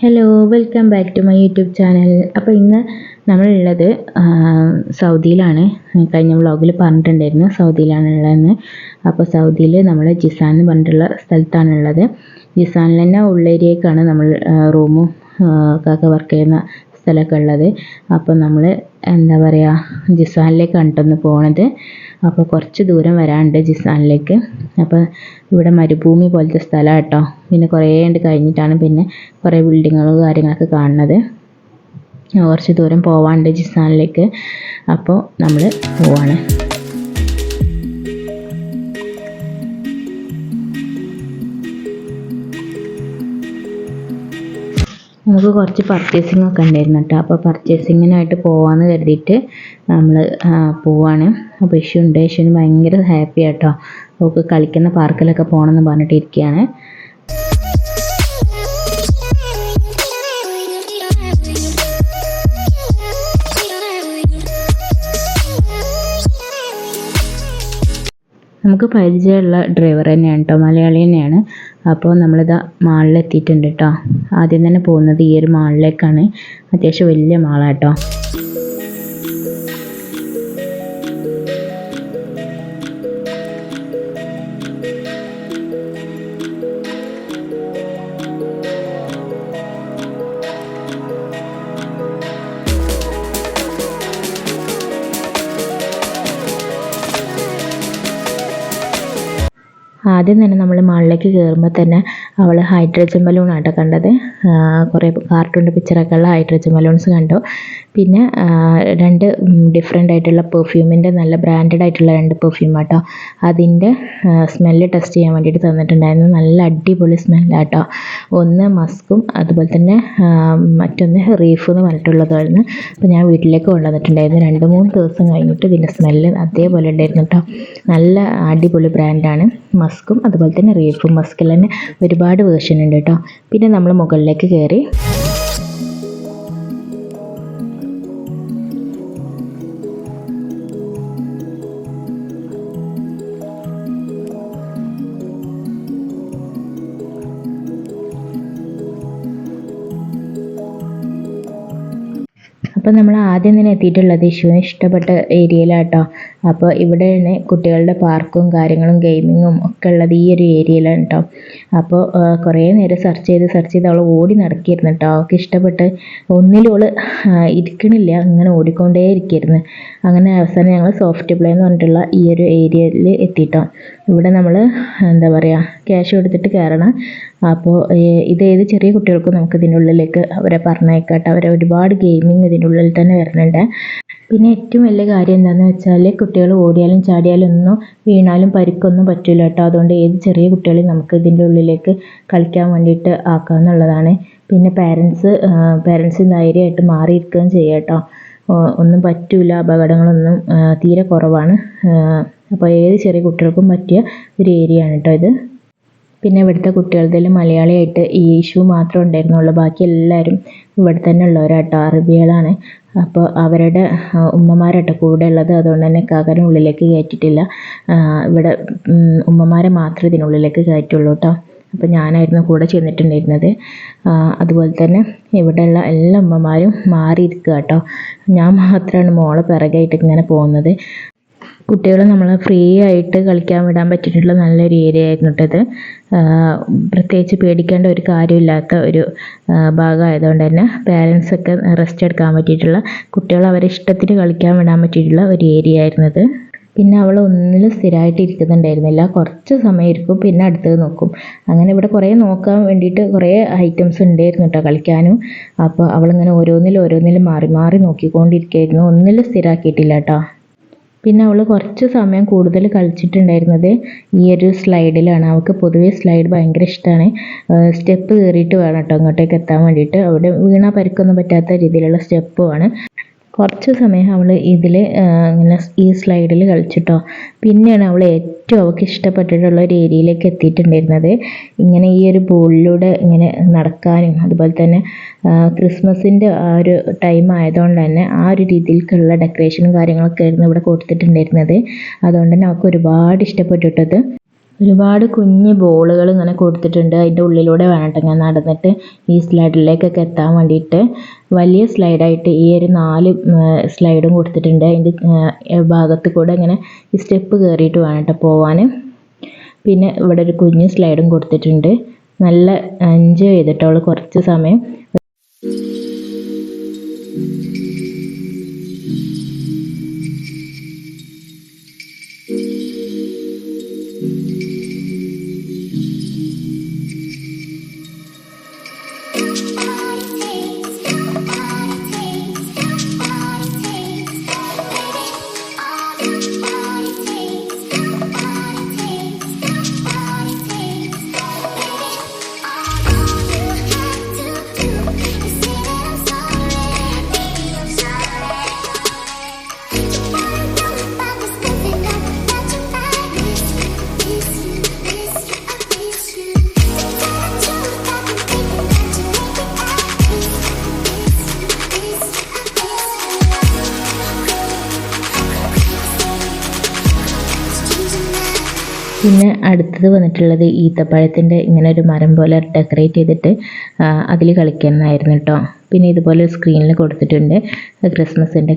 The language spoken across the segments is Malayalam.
Hello, welcome back to my YouTube channel. അപ്പോൾ ഇന്ന് നമ്മളുള്ളത് സൗദിയിലാണ്. കഴിഞ്ഞ വ്ളോഗിൽ പറഞ്ഞിട്ടുണ്ടായിരുന്നു സൗദിയിലാണുള്ളതെന്ന്. അപ്പോൾ സൗദിയിൽ നമ്മൾ ജിസാൻ എന്ന് പറഞ്ഞിട്ടുള്ള സ്ഥലത്താണുള്ളത്. ജിസാനിൽ തന്നെ ഉള്ളേരിയക്കാണ് നമ്മൾ റൂമും ഒക്കെ വർക്ക് ചെയ്യുന്ന സ്ഥലമൊക്കെ ഉള്ളത്. അപ്പോൾ നമ്മൾ എന്താ പറയുക, ജിസാനിലേക്കാണ് കേട്ടോ പോണത്. അപ്പോൾ കുറച്ച് ദൂരം വരാനുണ്ട് ജിസാനിലേക്ക്. അപ്പോൾ ഇവിടെ മരുഭൂമി പോലത്തെ സ്ഥലമാണ് കേട്ടോ. പിന്നെ കുറേ കഴിഞ്ഞിട്ടാണ് പിന്നെ കുറേ ബിൽഡിങ്ങുകളും കാര്യങ്ങളൊക്കെ കാണുന്നത്. കുറച്ച് ദൂരം പോവാനുണ്ട് ജിസാനിലേക്ക്. അപ്പോൾ നമ്മൾ പോവാണ്. നമുക്ക് കുറച്ച് പർച്ചേസിംഗ് ഒക്കെ ഉണ്ടായിരുന്നു കേട്ടോ. അപ്പോൾ പർച്ചേസിങ്ങിനായിട്ട് പോവാമെന്ന് കരുതിയിട്ട് നമ്മൾ പോവാണ്. അപ്പോൾ യശുവിന് ഭയങ്കര ഹാപ്പി ആട്ടോ. അവൾക്ക് കളിക്കുന്ന പാർക്കിലൊക്കെ പോകണമെന്ന് പറഞ്ഞിട്ടിരിക്കുകയാണ്. നമുക്ക് പരിചയമുള്ള ഡ്രൈവർ തന്നെയാണ് കേട്ടോ, മലയാളി തന്നെയാണ്. അപ്പോൾ നമ്മളിതാ മാളിലെത്തിയിട്ടുണ്ട് കേട്ടോ. ആദ്യം തന്നെ പോകുന്നത് ഈ ഒരു മാളിലേക്കാണ്. അത്യാവശ്യം വലിയ മാളാണ് കേട്ടോ. ആദ്യം തന്നെ നമ്മൾ മാളിലേക്ക് കയറുമ്പോൾ തന്നെ അവൾ ഹൈഡ്രജൻ ബലൂണാട്ടോ കണ്ടത്. കുറേ കാർട്ടൂണിൻ്റെ പിക്ചറൊക്കെ ഉള്ള ഹൈഡ്രജൻ ബലൂൺസ് കണ്ടു. പിന്നെ രണ്ട് ഡിഫറെൻ്റ് ആയിട്ടുള്ള പെർഫ്യൂമിൻ്റെ നല്ല ബ്രാൻഡഡ് ആയിട്ടുള്ള 2 പെർഫ്യൂം ആട്ടോ. അതിൻ്റെ സ്മെല്ല് ടെസ്റ്റ് ചെയ്യാൻ വേണ്ടിയിട്ട് തന്നിട്ടുണ്ടായിരുന്നു. നല്ല അടിപൊളി സ്മെല്ലാട്ടോ. ഒന്ന് മസ്കും അതുപോലെ തന്നെ മറ്റൊന്ന് റീഫ് എന്ന് പറഞ്ഞിട്ടുള്ളതായിരുന്നു. അപ്പോൾ ഞാൻ വീട്ടിലേക്ക് കൊണ്ടുവന്നിട്ടുണ്ടായിരുന്നു. 2-3 ദിവസം കഴിഞ്ഞിട്ട് ഇതിൻ്റെ സ്മെല്ല് അതേപോലെ ഉണ്ടായിരുന്നു കേട്ടോ. നല്ല അടിപൊളി ബ്രാൻഡാണ് മസ്കും അതുപോലെ തന്നെ റീഫും. മസ്കിൽ തന്നെ ഒരുപാട് വേർഷൻ ഉണ്ട് കേട്ടോ. പിന്നെ നമ്മൾ മുകളിലേക്ക് കയറി. അപ്പോൾ നമ്മൾ ആദ്യം തന്നെ എത്തിയിട്ടുള്ളത് യശുവിന് ഇഷ്ടപ്പെട്ട ഏരിയയിലാട്ടോ. അപ്പോൾ ഇവിടെയാണ് കുട്ടികളുടെ പാർക്കും കാര്യങ്ങളും ഗെയിമിങ്ങും ഒക്കെ ഉള്ളത് ഈ ഒരു ഏരിയയിലാണ് കേട്ടോ. അപ്പോൾ കുറേ നേരം സെർച്ച് ചെയ്ത് അവൾ ഓടി നടക്കിയിരുന്നു കേട്ടോ. അവൾക്ക് ഇഷ്ടപ്പെട്ട് ഒന്നിലും അവൾ ഇരിക്കണില്ല, ഇങ്ങനെ ഓടിക്കൊണ്ടേ ഇരിക്കുകയായിരുന്നു. അങ്ങനെ അവസാനം ഞങ്ങൾ സോഫ്റ്റ് പ്ലേ എന്ന് പറഞ്ഞിട്ടുള്ള ഈ ഒരു ഏരിയയിൽ എത്തിയിട്ടോ. ഇവിടെ നമ്മൾ എന്താ പറയുക, ക്യാഷ് കൊടുത്തിട്ട് കയറണം. അപ്പോൾ ഏത് ചെറിയ കുട്ടികൾക്കും നമുക്ക് ഇതിൻ്റെ ഉള്ളിലേക്ക് അവരെ പറഞ്ഞേക്കാട്ടോ. അവരെ ഒരുപാട് ഗെയിമിങ് ഇതിൻ്റെ ഉള്ളിൽ തന്നെ വരുന്നുണ്ട്. പിന്നെ ഏറ്റവും വലിയ കാര്യം എന്താണെന്ന് വെച്ചാൽ കുട്ടികൾ ഓടിയാലും ചാടിയാലും ഒന്നും വീണാലും പരിക്കൊന്നും പറ്റില്ല കേട്ടോ. അതുകൊണ്ട് ഏത് ചെറിയ കുട്ടികളെയും നമുക്ക് ഇതിൻ്റെ ഉള്ളിലേക്ക് കളിക്കാൻ വേണ്ടിയിട്ട് ആക്കാമെന്നുള്ളതാണ്. പിന്നെ പാരൻസ് ധൈര്യമായിട്ട് മാറിയിരിക്കുകയും ചെയ്യാം കേട്ടോ. ഒന്നും പറ്റില്ല, അപകടങ്ങളൊന്നും തീരെ കുറവാണ്. അപ്പോൾ ഏത് ചെറിയ കുട്ടികൾക്കും പറ്റിയ ഒരു ഏരിയ ആണ് കേട്ടോ ഇത്. പിന്നെ ഇവിടുത്തെ കുട്ടികളുടെ മലയാളിയായിട്ട് ഈ യശു മാത്രമേ ഉണ്ടായിരുന്നുള്ളൂ. ബാക്കി എല്ലാവരും ഇവിടെ തന്നെ ഉള്ളവരാട്ടോ, അറബികളാണ്. അപ്പോൾ അവരുടെ ഉമ്മമാരാട്ടോ കൂടെ ഉള്ളത്. അതുകൊണ്ട് തന്നെ കാക്കനെ ഉള്ളിലേക്ക് കയറ്റിയിട്ടില്ല. ഇവിടെ ഉമ്മമാരെ മാത്രമേ ഇതിനുള്ളിലേക്ക് കയറ്റുള്ളൂ കേട്ടോ. അപ്പോൾ ഞാനായിരുന്നു കൂടെ ചെന്നിട്ടുണ്ടായിരുന്നത്. അതുപോലെ തന്നെ ഇവിടെയുള്ള എല്ലാ ഉമ്മമാരും മാറിയിരിക്കുക കേട്ടോ. ഞാൻ മാത്രമാണ് മോളെ പിറകായിട്ട് ഇങ്ങനെ പോകുന്നത്. കുട്ടികൾ നമ്മൾ ഫ്രീ ആയിട്ട് കളിക്കാൻ വിടാൻ പറ്റിയിട്ടുള്ള നല്ലൊരു ഏരിയ ആയിരുന്നു കേട്ടത്. പ്രത്യേകിച്ച് പേടിക്കേണ്ട ഒരു കാര്യമില്ലാത്ത ഒരു ഭാഗമായതുകൊണ്ട് തന്നെ പാരൻസൊക്കെ റെസ്റ്റ് എടുക്കാൻ പറ്റിയിട്ടുള്ള, കുട്ടികൾ അവരെ ഇഷ്ടത്തിന് കളിക്കാൻ വിടാൻ പറ്റിയിട്ടുള്ള ഒരു ഏരിയ ആയിരുന്നത്. പിന്നെ അവൾ ഒന്നിലും സ്ഥിരമായിട്ട് ഇരിക്കുന്നുണ്ടായിരുന്നില്ല. കുറച്ച് സമയം ഇരിക്കും, പിന്നെ അടുത്തത് നോക്കും. അങ്ങനെ ഇവിടെ കുറേ നോക്കാൻ വേണ്ടിയിട്ട് കുറേ ഐറ്റംസ് ഉണ്ടായിരുന്നു കേട്ടോ കളിക്കാനും. അപ്പോൾ അവളിങ്ങനെ ഓരോന്നിലും മാറി നോക്കിക്കൊണ്ടിരിക്കുകയായിരുന്നു. ഒന്നിലും സ്ഥിരമാക്കിയിട്ടില്ല കേട്ടോ. പിന്നെ അവൾ കുറച്ച് സമയം കൂടുതൽ കളിച്ചിട്ടുണ്ടായിരുന്നത് ഈ ഒരു സ്ലൈഡിലാണ്. അവൾക്ക് പൊതുവേ സ്ലൈഡ് ഭയങ്കര ഇഷ്ടമാണ്. സ്റ്റെപ്പ് കയറിയിട്ട് വേണം കേട്ടോ അങ്ങോട്ടേക്ക് എത്താൻ വേണ്ടിയിട്ട്. അവിടെ വീണാൽ പരിക്കൊന്നും പറ്റാത്ത രീതിയിലുള്ള സ്റ്റെപ്പുമാണ്. കുറച്ച് സമയം അവൾ ഇതിൽ ഇങ്ങനെ ഈ സ്ലൈഡിൽ കളിച്ചിട്ടോ. പിന്നെയാണ് അവൾ ഏറ്റവും അവൾക്ക് ഇഷ്ടപ്പെട്ടിട്ടുള്ള ഒരു ഏരിയയിലേക്ക് എത്തിയിട്ടുണ്ടായിരുന്നത്. ഇങ്ങനെ ഈ ഒരു ബോളിലൂടെ ഇങ്ങനെ നടക്കാനും അതുപോലെ തന്നെ ക്രിസ്മസിൻ്റെ ആ ഒരു ടൈം ആയതുകൊണ്ട് തന്നെ ആ ഒരു രീതിയിലേക്കുള്ള ഡെക്കറേഷനും കാര്യങ്ങളൊക്കെ ആയിരുന്നു ഇവിടെ കൊടുത്തിട്ടുണ്ടായിരുന്നത്. അതുകൊണ്ട് തന്നെ അവൾക്ക് ഒരുപാട് ഇഷ്ടപ്പെട്ടിട്ടത്. ഒരുപാട് കുഞ്ഞ് ബോളുകൾ ഇങ്ങനെ കൊടുത്തിട്ടുണ്ട്. അതിൻ്റെ ഉള്ളിലൂടെ വേണം ട്ടോ ഞാൻ നടന്നിട്ട് ഈ സ്ലൈഡിലേക്കൊക്കെ എത്താൻ വേണ്ടിയിട്ട്. വലിയ സ്ലൈഡായിട്ട് ഈ ഒരു 4 സ്ലൈഡും കൊടുത്തിട്ടുണ്ട്. അതിൻ്റെ ഭാഗത്ത് കൂടെ ഇങ്ങനെ ഈ സ്റ്റെപ്പ് കയറിയിട്ട് വേണം ട്ടോ പോവാൻ. പിന്നെ ഇവിടെ ഒരു കുഞ്ഞ് സ്ലൈഡും കൊടുത്തിട്ടുണ്ട്. നല്ല എൻജോയ് ചെയ്തിട്ട് അവൾ കുറച്ച് സമയം. പിന്നെ അടുത്തത് വന്നിട്ടുള്ളത് ഈത്തപ്പഴത്തിൻ്റെ ഇങ്ങനെ ഒരു മരം പോലെ ഡെക്കറേറ്റ് ചെയ്തിട്ട് അതിൽ കളിക്കാനായിരുന്നു കേട്ടോ. പിന്നെ ഇതുപോലെ സ്ക്രീനിൽ കൊടുത്തിട്ടുണ്ട് ക്രിസ്മസിൻ്റെ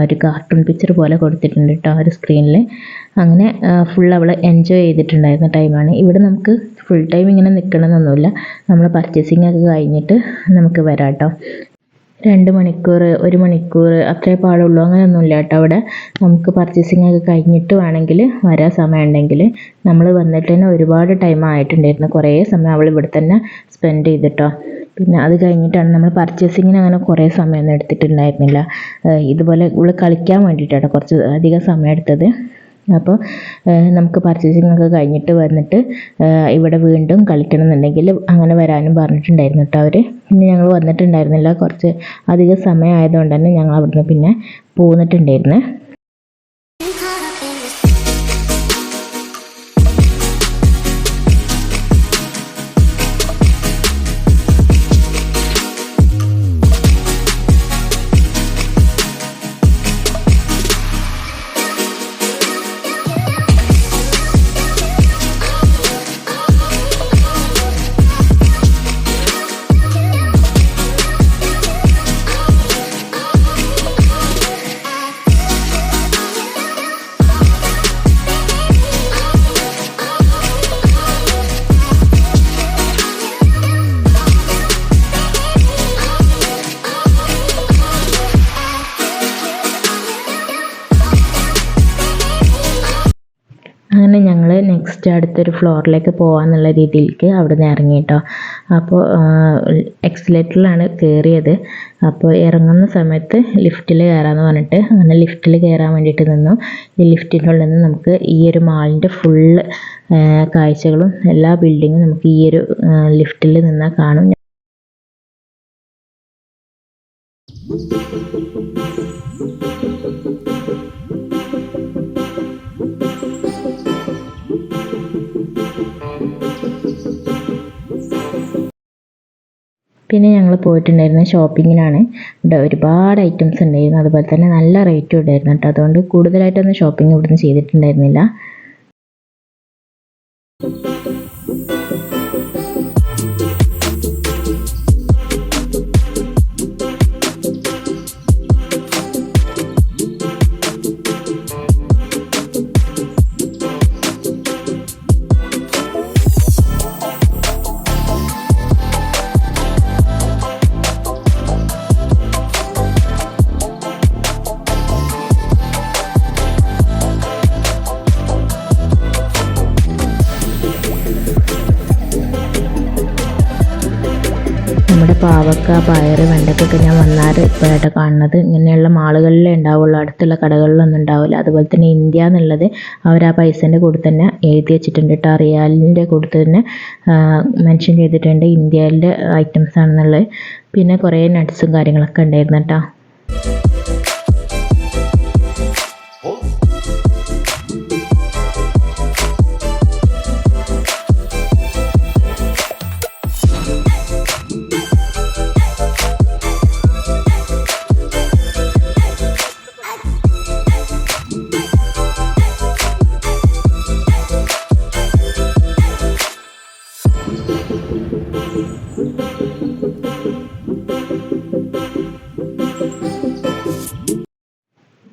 ഒരു കാർട്ടൂൺ പിക്ചർ പോലെ കൊടുത്തിട്ടുണ്ട് കേട്ടോ ഒരു സ്ക്രീനിൽ. അങ്ങനെ ഫുൾ അവൾ എൻജോയ് ചെയ്തിട്ടുണ്ടായിരുന്ന ടൈമാണ്. ഇവിടെ നമുക്ക് ഫുൾ ടൈം ഇങ്ങനെ നിൽക്കണമെന്നൊന്നുമില്ല. നമ്മൾ പർച്ചേസിംഗ് ഒക്കെ കഴിഞ്ഞിട്ട് നമുക്ക് വരാം കേട്ടോ. 2 മണിക്കൂർ 1 മണിക്കൂർ അത്രേ പാടുള്ളൂ, അങ്ങനെയൊന്നുമില്ല കേട്ടോ. അവിടെ നമുക്ക് പർച്ചേസിംഗ് ഒക്കെ കഴിഞ്ഞിട്ട് വേണമെങ്കിൽ വരാൻ സമയം ഉണ്ടെങ്കിൽ. നമ്മൾ വന്നിട്ട് തന്നെ ഒരുപാട് ടൈം ആയിട്ടുണ്ടായിരുന്നു. കുറേ സമയം അവൾ ഇവിടെ തന്നെ സ്പെൻഡ് ചെയ്തിട്ടോ. പിന്നെ അത് കഴിഞ്ഞിട്ടാണ് നമ്മൾ പർച്ചേസിങ്ങിന് അങ്ങനെ കുറേ സമയമൊന്നും എടുത്തിട്ടുണ്ടായിരുന്നില്ല. ഇതുപോലെ ഇവൾ കളിക്കാൻ വേണ്ടിയിട്ടാണ് കുറച്ച് അധികം സമയം എടുത്തത്. അപ്പോൾ നമുക്ക് പർച്ചേസിംഗ് ഒക്കെ കഴിഞ്ഞിട്ട് വന്നിട്ട് ഇവിടെ വീണ്ടും കളിക്കണം എന്നുണ്ടെങ്കിൽ അങ്ങനെ വരാനും പറഞ്ഞിട്ടുണ്ടായിരുന്നു കേട്ടോ അവർ. പിന്നെ ഞങ്ങൾ വന്നിട്ടുണ്ടായിരുന്നില്ല, കുറച്ച് അധികം സമയം ആയതുകൊണ്ട് തന്നെ ഞങ്ങൾ അവിടുന്ന് പിന്നെ പോന്നിട്ടുണ്ടായിരുന്നേ. അങ്ങനെ ഞങ്ങൾ നെക്സ്റ്റ് അടുത്തൊരു ഫ്ലോറിലേക്ക് പോകാമെന്നുള്ള രീതിയിലേക്ക് അവിടെ നിന്ന് ഇറങ്ങി കേട്ടോ. അപ്പോൾ എക്സിലേറ്ററിലാണ് കയറിയത്. അപ്പോൾ ഇറങ്ങുന്ന സമയത്ത് ലിഫ്റ്റിൽ കയറാമെന്ന് പറഞ്ഞിട്ട് അങ്ങനെ ലിഫ്റ്റിൽ കയറാൻ വേണ്ടിയിട്ട് നിന്നു. ഈ ലിഫ്റ്റിൻ്റെ ഉള്ളിൽ നിന്ന് നമുക്ക് ഈ ഒരു മാളിൻ്റെ ഫുള്ള് കാഴ്ചകളും എല്ലാ ബിൽഡിങ്ങും നമുക്ക് ഈ ഒരു ലിഫ്റ്റിൽ നിന്നാൽ കാണും. പിന്നെ ഞങ്ങൾ പോയിട്ടുണ്ടായിരുന്നത് ഷോപ്പിങ്ങിനാണ്. ഇവിടെ ഒരുപാട് ഐറ്റംസ് ഉണ്ടായിരുന്നു, അതുപോലെ തന്നെ നല്ല റേറ്റും ഉണ്ടായിരുന്നു കേട്ടോ. അതുകൊണ്ട് കൂടുതലായിട്ടൊന്നും ഷോപ്പിംഗ് ഇവിടുന്ന് ചെയ്തിട്ടുണ്ടായിരുന്നില്ല. നമ്മുടെ പാവക്ക, പയർ, വെണ്ടക്കൊക്കെ ഞാൻ വന്നാൽ ഇപ്പോഴായിട്ട് കാണുന്നത്. ഇങ്ങനെയുള്ള മാളുകളിലേ ഉണ്ടാവുള്ളൂ, അടുത്തുള്ള കടകളിലൊന്നും ഉണ്ടാവില്ല. അതുപോലെ തന്നെ ഇന്ത്യ എന്നുള്ളത് അവർ ആ പൈസേൻ്റെ കൂടെ തന്നെ എഴുതി വെച്ചിട്ടുണ്ട് കേട്ടോ. റിയാലിൻ്റെ കൂടെ തന്നെ മെൻഷൻ ചെയ്തിട്ടുണ്ട് ഇന്ത്യയിലെ ഐറ്റംസ് ആണെന്നുള്ളത്. പിന്നെ കുറേ നട്ട്സും കാര്യങ്ങളൊക്കെ ഉണ്ടായിരുന്നു കേട്ടോ.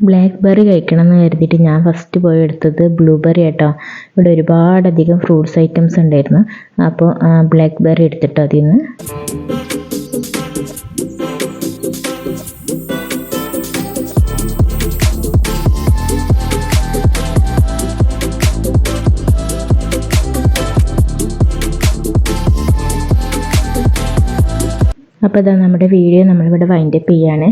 ബ്ലാക്ക്ബെറി കഴിക്കണം എന്ന് കരുതിയിട്ട് ഞാൻ ഫസ്റ്റ് പോയി എടുത്തത് ബ്ലൂബെറി കേട്ടോ. ഇവിടെ ഒരുപാടധികം ഫ്രൂട്ട്സ് ഐറ്റംസ് ഉണ്ടായിരുന്നു. അപ്പോൾ ബ്ലാക്ക്ബെറി എടുത്തിട്ടോ അതിൽ നിന്ന്. അപ്പോൾ ഇതാ നമ്മുടെ വീഡിയോ നമ്മളിവിടെ വൈൻഡപ്പ് ചെയ്യാണ്.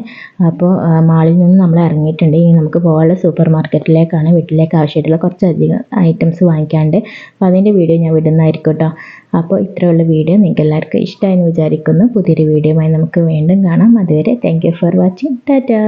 അപ്പോൾ മാളിൽ നിന്ന് നമ്മൾ ഇറങ്ങിയിട്ടുണ്ട്. ഇനി നമുക്ക് പോകാനുള്ള സൂപ്പർ മാർക്കറ്റിലേക്കാണ്. വീട്ടിലേക്ക് ആവശ്യമായിട്ടുള്ള കുറച്ചധികം ഐറ്റംസ് വാങ്ങിക്കാണ്ട്. അപ്പോൾ അതിൻ്റെ വീഡിയോ ഞാൻ വിടുന്നതായിരിക്കും കേട്ടോ. അപ്പോൾ ഇത്രയുള്ള വീഡിയോ നിങ്ങൾക്ക് എല്ലാവർക്കും ഇഷ്ടമായെന്ന് വിചാരിക്കുന്നു. പുതിയൊരു വീഡിയോയുമായി നമുക്ക് വീണ്ടും കാണാം. അതുവരെ thank you for watching. Tata.